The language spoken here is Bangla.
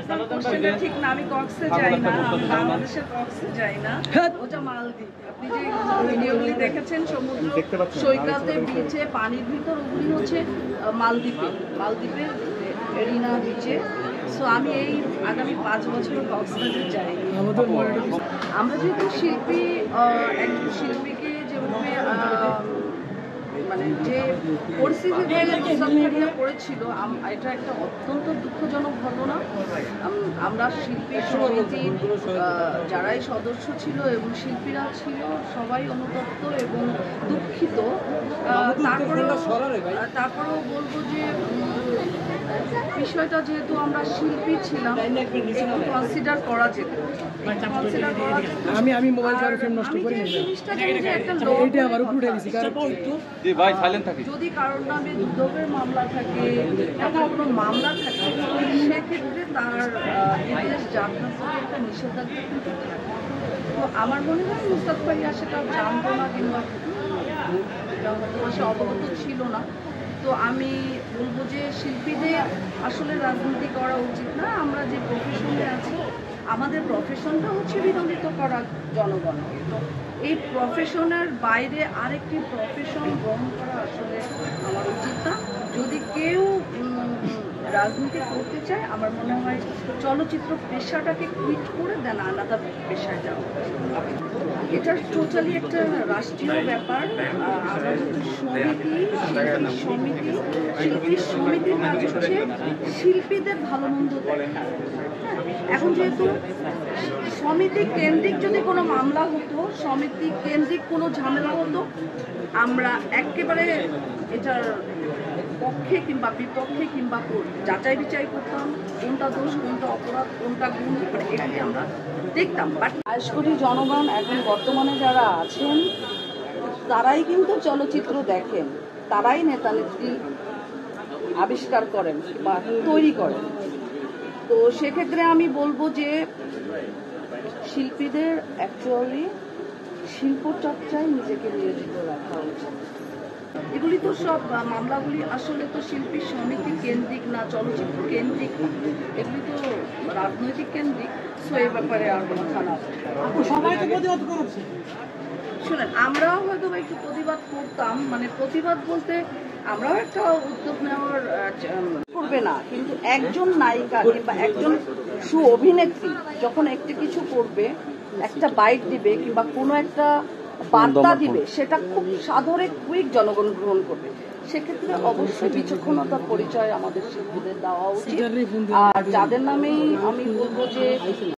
আপনার কোশ্চেনটা ঠিক না, আমি কক্সে যাই না, আমি বাংলাদেশের কক্সে যাই না, ওটা মালদ্বীপ। আপনি যে ভিডিওগুলি দেখেছেন সমুদ্র সৈকতে বিচে পানির ভিতর, ওগুলি হচ্ছে মালদ্বীপের এরিনা বিচে। সো আমি এই আগামী 5 বছর কক্সবাজার যাই। আমরা যেহেতু শিল্পী, একজন শিল্পীকে যেভাবে মানে যে পরিস্থিতিতে মুস্তাফা পড়েছিল, এটা একটা অত্যন্ত দুঃখজনক ঘটনা। আমরা শিল্পী সমিতির যারাই সদস্য ছিল এবং শিল্পীরা ছিল সবাই অনুতপ্ত এবং দুঃখিত। তারপরেও বলবো যে বিষয়টা যেহেতু আমরা শিল্পী ছিলাম, একটু কনসিডার করা যেত। আমি মোবাইল চার্জ ফ্রেম নষ্ট করি না, এইটা আবার উঠে দিছি। জি ভাই সাইলেন্ট থাকি। যদি কারোর নামে দুদকের মামলা থাকে, এমন কোনো মামলা থাকে, সেক্ষেত্রে তার বিদেশ যাত্রা থেকে একটা নিষেধাজ্ঞা কিন্তু থাকে। তো আমার মনে হয় মুস্তাফা ভাইয়া সেটা জানতো না, কিংবা সে অবগত ছিল না। তো আমি বলবো যে শিল্পীদের আসলে রাজনীতি করা উচিত না। আমরা যে প্রফেশনে আছি, আমাদের প্রফেশনটা হচ্ছে বিনোদিত করা জনগণকে। তো এই প্রফেশনের বাইরে আরেকটি প্রফেশন গ্রহণ করা আসলে আমার উচিত না। যদি কেউ রাজনীতি করতে চায়, আমার মনে হয় চলচ্চিত্র পেশাটাকে কুইট করে দেন আলাদা পেশায় যাওয়া। এটা টোটালি একটা রাষ্ট্রীয় ব্যাপার। আমরা যেহেতু শিল্পী সমিতির কাজ হচ্ছে শিল্পীদের ভালো মন্দ দেখা। এখন যেহেতু সমিতি কেন্দ্রিক যদি কোনো মামলা হতো, সমিতি কেন্দ্রিক কোনো ঝামেলা হতো, আমরা একেবারে এটার পক্ষে কিংবা বিপক্ষে কিংবা যাচাই বিচাই করতাম, কোনটা দোষ, কোনটা অপরাধ, কোনটা গুণ, এগুলি আমরা দেখতাম। বাট 22 কোটি জনগণ এখন বর্তমানে যারা আছেন, তারাই কিন্তু চলচ্চিত্র দেখেন, তারাই নেতা নেত্রী আবিষ্কার করেন বা তৈরি করেন। তো সেক্ষেত্রে আমি বলবো যে শিল্পীদের অ্যাকচুয়ালি শিল্পচর্চায় নিজেকে নিয়োজিত রাখা উচিত। এগুলি তো সব মামলাগুলি আসলে তো শিল্পী সমিতি কেন্দ্রিক না, চলচ্চিত্র কেন্দ্রিক না, এগুলি তো রাজনৈতিক কেন্দ্রিক। সো এই ব্যাপারে আর কোনো খারাপ শুনেন, আমরাও হয়তো একটু প্রতিবাদ করতাম, মানে প্রতিবাদ বলতে আমরাও একটা উদ্যোগ নেওয়ার করবে না, কিন্তু একজন নায়িকা কিংবা একজন অভিনেত্রী যখন একটা কিছু করবে, একটা বাইট দিবে কিংবা কোনো একটা বার্তা দিবে, সেটা খুব সাদরে কুইক জনগণ গ্রহণ করবে। সেক্ষেত্রে অবশ্যই বিচক্ষণতার পরিচয় আমাদের শিল্পীদের দেওয়া উচিত। আর যাদের নামেই আমি বলবো যে